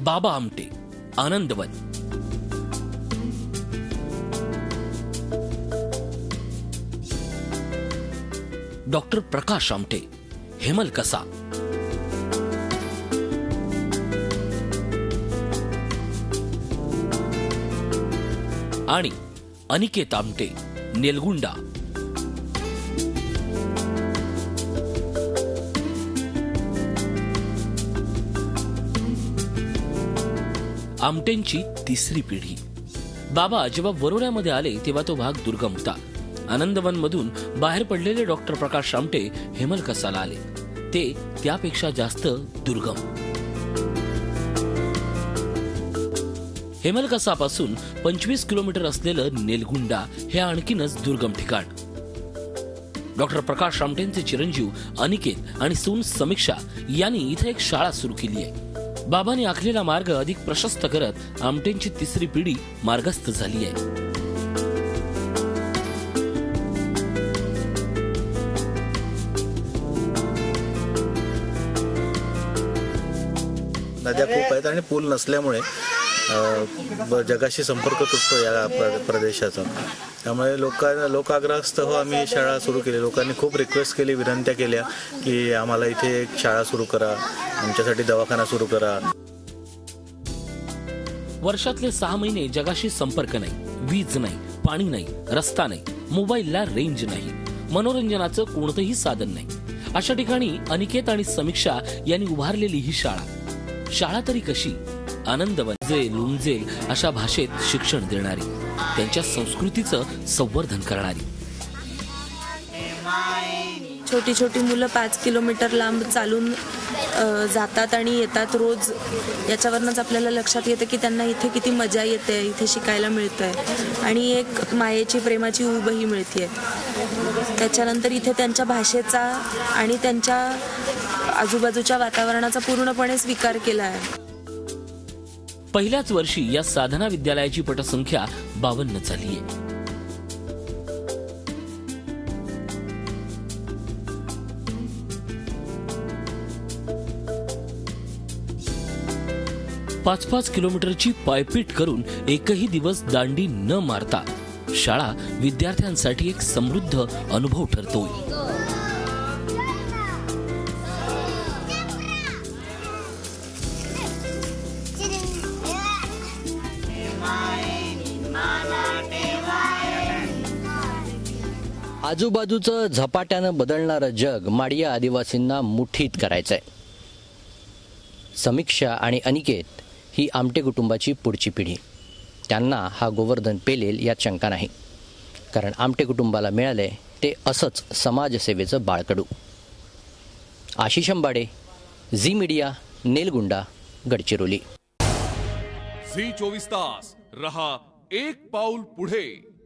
Baba Amte, Anandwan. Doctor Prakash Amte, Hemalkasa. आणि अनिकेत आमटे, नेलगुंडा. आमटेंची तिसरी पिढी. बाबा जेव्हा वरोऱ्यामध्ये आले तेव्हा तो भाग दुर्गम होता. आनंदवन मधून बाहेर पडलेले डॉक्टर प्रकाश आमटे हेमलकसाला आले. ते त्यापेक्षा जास्त दुर्गम. हेमलकसापासून 25 किलोमीटर असलेलं नेलगुंडा हे आणखीनच दुर्गम ठिकाण. डॉक्टर प्रकाश आमटेंचे चिरंजीव अनिकेत आणि सून समीक्षा यांनी इथे एक शाळा सुरू केली आहे. बाबांनी आखलेला मार्ग अधिक प्रशस्त करत आमटेंची तिसरी पिढी मार्गस्थ झाली आहे. नद्या खूप आहेत आणि पूल नसल्यामुळे जगाशी संपर्क तुटतो या प्रदेशाचा. त्यामुळे लोकाग्रहास्तव आम्ही शाळा सुरू केली. लोकांनी खूप रिक्वेस्ट केली, विनंत्या केल्या की आम्हाला इथे एक शाळा सुरू करा, आमच्यासाठी दवाखाना सुरू करा. वर्षातले 6 महिने जगाशी संपर्क नाही, वीज नाही, पाणी नाही, रस्ता नाही, मोबाईलला रेंज नाही, मनोरंजनाचं कोणतंही साधन नाही. अशा ठिकाणी अनिकेत आणि समीक्षा यांनी उभारलेली ही शाळा तरी कशी? आनंदवन, लुंजेल अशा भाषेत शिक्षण देणारी, त्यांच्या संस्कृतीचं संवर्धन करणारी. छोटी छोटी मुलं 5 किलोमीटर लांब चालून जातात आणि येतात रोज. याच्यावरनच आपल्याला लक्षात येतं की त्यांना इथे किती मजा येते, इथे शिकायला मिळतंय आणि एक मायेची प्रेमाची ऊबही मिळते. त्याच्यानंतर इथे त्यांच्या भाषेचा आणि त्यांच्या आजूबाजूच्या वातावरणाचा पूर्णपणे स्वीकार केला आहे. पहिल्याच वर्षी या साधना विद्यालयाची पटसंख्या 52 झाली आहे. पाच किलोमीटरची पायपीट करून एकही दिवस दांडी न मारता शाळा विद्यार्थ्यांसाठी एक समृद्ध अनुभव ठरतोय. आजूबाजूचं झपाट्यानं बदलणारं जग माडिया आदिवासींना मुठीत करायचंय. समीक्षा आणि अनिकेत ही आमटे कुटुंबाची पुढची पिढी. त्यांना हा गोवर्धन पेलेल यात शंका नाही, कारण आमटे कुटुंबाला मिळालंय ते असंच समाजसेवेचं बाळकडू. आशिष अंबाडे, झी मीडिया, नेलगुंडा, गडचिरोली. झी 24 तास रहा एक पाऊल पुढे.